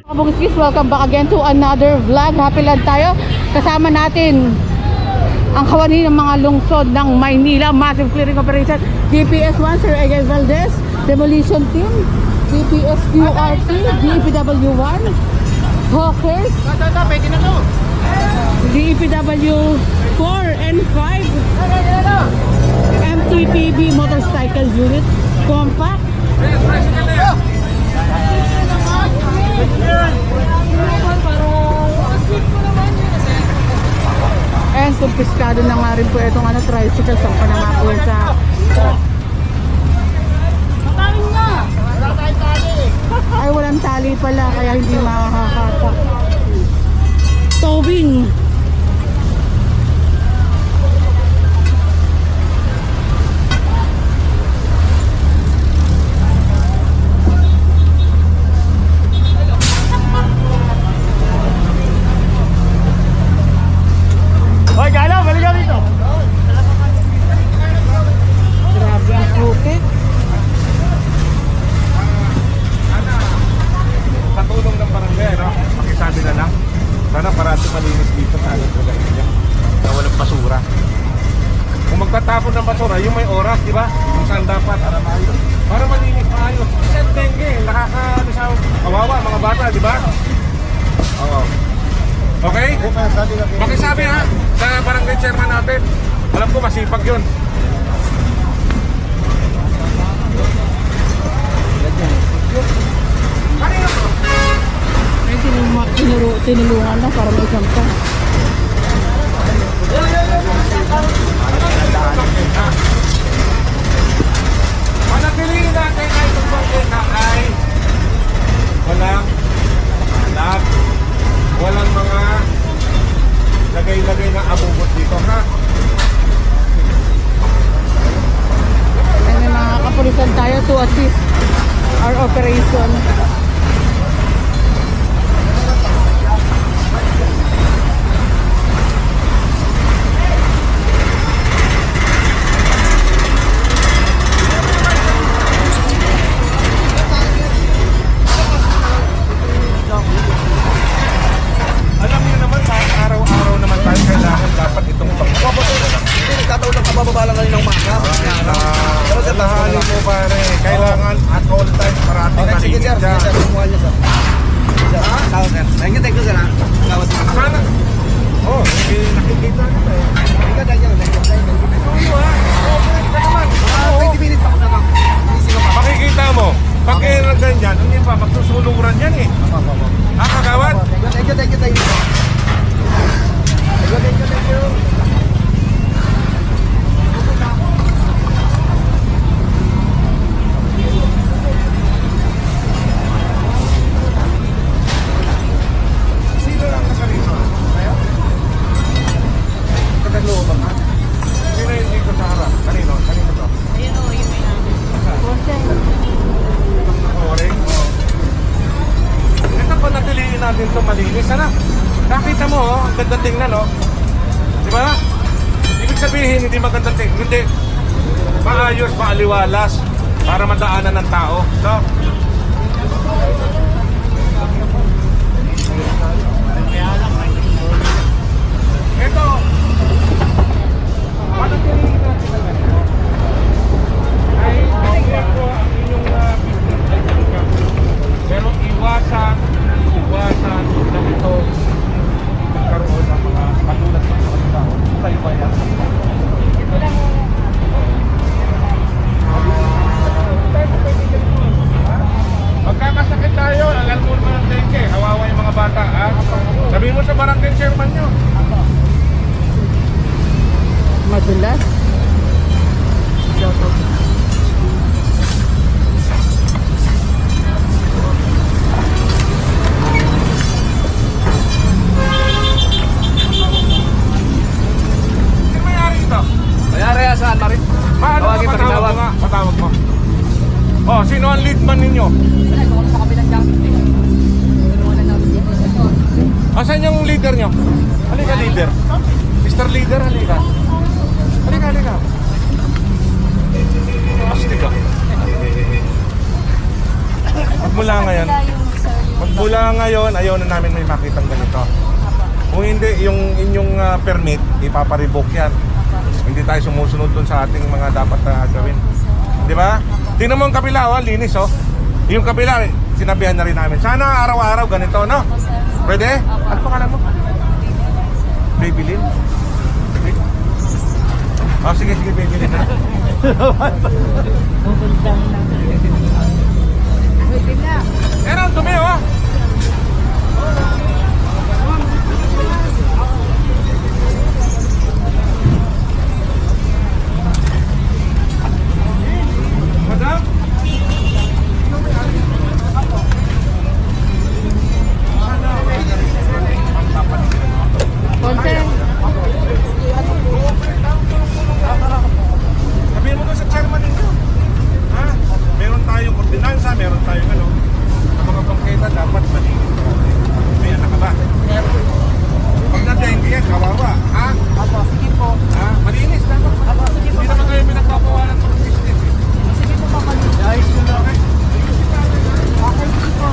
Kabungskis, welcome back again to another vlog. Happy lang tayo. Kasama natin ang kawani ng mga lungsod ng Maynila. Massive clearing operation. DPS-1, Sir Egay Valdez. Demolition Team. DPS-QRT. DPW-1. Hawkers. DPW-4 and 5. MTPB Motorcycle Unit. Compact. And kumpiskado na nga rin po itong tricycle sa panangako sa ay walang tali pala kaya hindi makakata. Towing. Hoy, gano, balik ka dito. Grabe ang putik. Sa tulong ng barangay, no? Pakisabi na lang. Sana parati malinis dito sa ating lugar niya. Na walang basura. Kung magtatapon ng basura, yung may oras, di ba? Kung saan dapat, para malinis, maayos. Kasi ang dengue, kawawa, mga bata, di ba? Oo. Okay? Pakisabi ha, sa barangay chairman natin. Alam ko masipag yun. Ay, tinulungan na para may isang pa. Manatilihin natin ay tungkol na ay walang anak, walang mga lagay-lagay na abubot dito, ha? And may mga kapulisan tayo to assist our operation. Alam niyo naman, araw-araw naman tayo kailangan dapat itong Hindi, nagkataon lang kabababa lang ngayon ng mga. pero sa tahanin mo pare, kailangan at all times parating Okay, sige nalinis sir. dyan. Sige sir, kumuha niya sir. Ha? Tawag sir. Thank you sir ha. Tawag sir. Sana, nakikita kita eh. Thank you. Tuyo ha, ka naman. 20 minutes pa ako na lang. Makikita mo, pag kayo na ganyan, hindi pa, magsusuluran yan eh. Ha, kagawad? Thank you. Sino lang nakalito? Kayo? Tagalooban ha? Sino hindi ko sa harap? Kanino to? Oring? Ito pa natiliin natin ito malinis. Ano? Nakita mo, ang ganda tingnan, no? Di ba? Ibig sabihin, hindi maganda tingnan. Hindi. Maayos, maaliwalas para madaanan ng tao. No? Ito. Panatiliin natin na ganito. Ay, ito ang inyong business. Pero iwasan na ito magkaroon ng mga katulad ng mga tao sa iba yan. Magkakasakit tayo, alam mo naman ang dengue, hawawa yung mga bata, ha? Sabihin mo sa barangay chairman nyo. Madulas. Sino may-ari ito? Mayari saan na rin? Paano Tawagin, patawag patawag. mo nga? Patawag mo. Oh, sino ang leadman ninyo? Asan yung leader nyo? Halika, leader. Mr. Leader, halika. Halika. Astig ka. Huwag mo mula ngayon, ayaw na namin may makitang ganito. Kung hindi, yung inyong permit, ipaparevoke yan. Hindi tayo sumusunod dun sa ating mga dapat gawin. Di ba? Tingnan mo ang kabila, oh, linis, oh. Yung kabila, sinabihan na rin namin. Sana araw-araw ganito, no? Pwede? Ano pangalan mo? Babylin? Oh, sige, Babylin na. Pero ang dumi, oh. Madam? Content. Sabihin mo na sa chairman ninyo. Ha? Meron tayong ordinansa, meron tayong ano. Ang mga bangketa dapat malinis. May anak ka ba? Pag na-dengue yan, kawawa. Ha? Apo, sige po. Ha? Malinis dapat. Apo, sige po. Hindi naman kayo pinagpapawalan ng business eh. Sige po, mamalit. Ayos ko lang. Okay, sige po.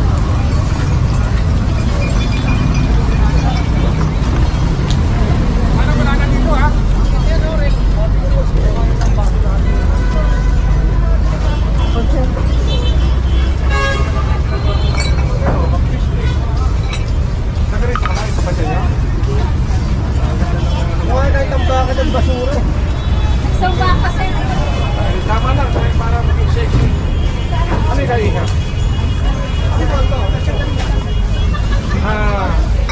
Ano wala na dito ha? Nagalit ka lang, ito ba siya niya? Mukha na itang bakit ang basura. Tama lang, para maging sexy. Ano yung kaingat?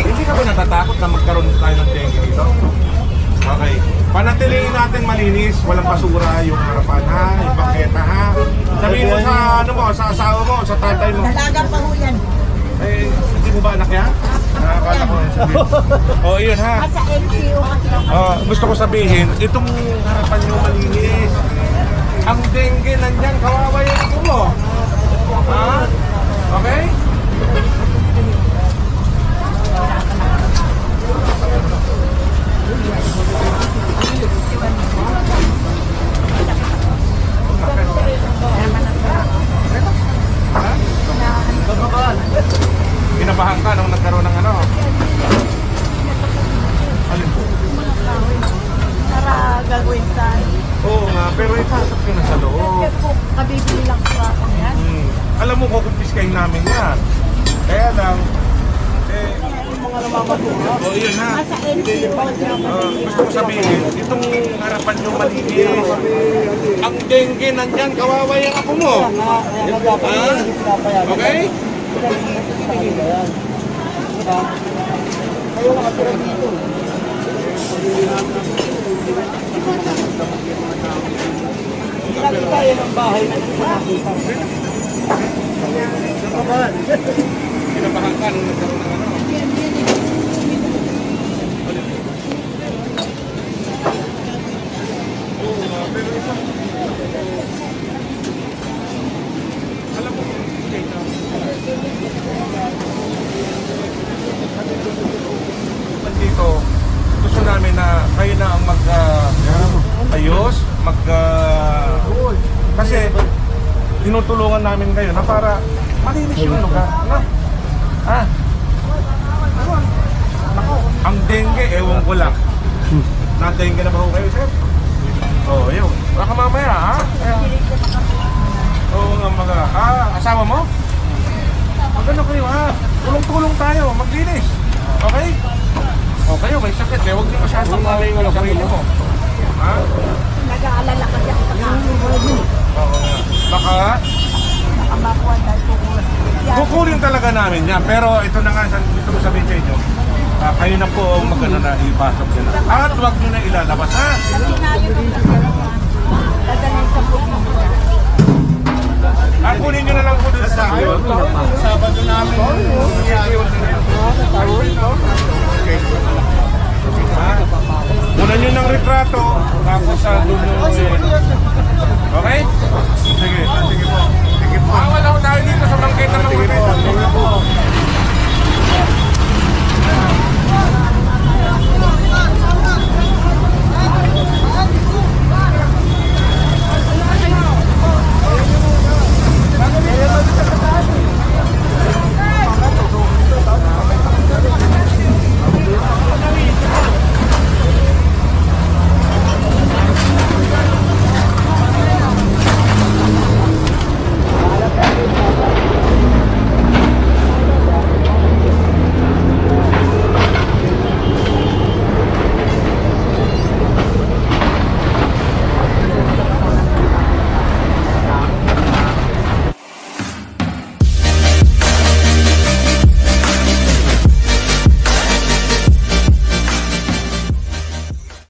Hindi ka ba natatakot na magkaroon tayo ng dengue dito? Okay. Panatilihin natin malinis, walang basura yung harapan ha, yung bangketa ha. Sabihin mo sa ano mo, sa asawa mo, sa tatay mo. Dalaga pa ho yan. Eh, hindi mo ba anak yan? Nakakala ko yun sabihin. Oh, yun ha. At sa NGO kasi Gusto ko sabihin, itong harapan nyo malinis. Ang dengue nandyan, kawawa yung ako mo. Ha? Okay? Kinabahan ka nung nagkaroon ng ano? Alin po? para gagawin tayo. Oo nga, pero ipasok nyo na sa loob. Kaya po, kabibili lang po ako yan. Alam mo, kukumpiskahin namin yan. Kaya lang, oh, yun ha. Nasa NGO. Gusto ko sabihin, itong harapan nyo malinis. Ang dengue nandyan, kawawa yung ako mo. Ha? Okay? Kayo nakatira dito. Hindi natin kaya ng bahay na ito nakita. Nakabahan. Kinabahan ka nung nagkaroon ng ano. Oo nga, pero ito. Alam mo kung dito, gusto namin na kayo na ang ayos, kasi tinutulungan namin kayo na para malinis yung lugar, no? Ah. Ang dengue, ewan ko lang. Na-dengue na ba ho kayo, sir? Oo, yun. Baka mamaya, ha? Oo nga mga, asawa mo? Magano kayo, ha? Tulong-tulong tayo, maglinis. Okay? O kayo, may sakit, huwag niyo masyadong maling ang sarili mo. Ha? Nag-aalala kasi ako sa Oo nga. Baka, kamakuha dahil po. kukunin talaga namin yan. Pero ito na nga, gusto ko sabihin sa inyo, kayo na po ang magano na ipasok nyo na. At huwag nyo na ilalabas, ha? Kasi na yun ang nagdalawa. Dadalhin sa buong mga. Kunin nyo na lang po dun sa akin. Sabado namin. Kunan nyo ng retrato, tapos sa dulo. Okay? Sige, sige.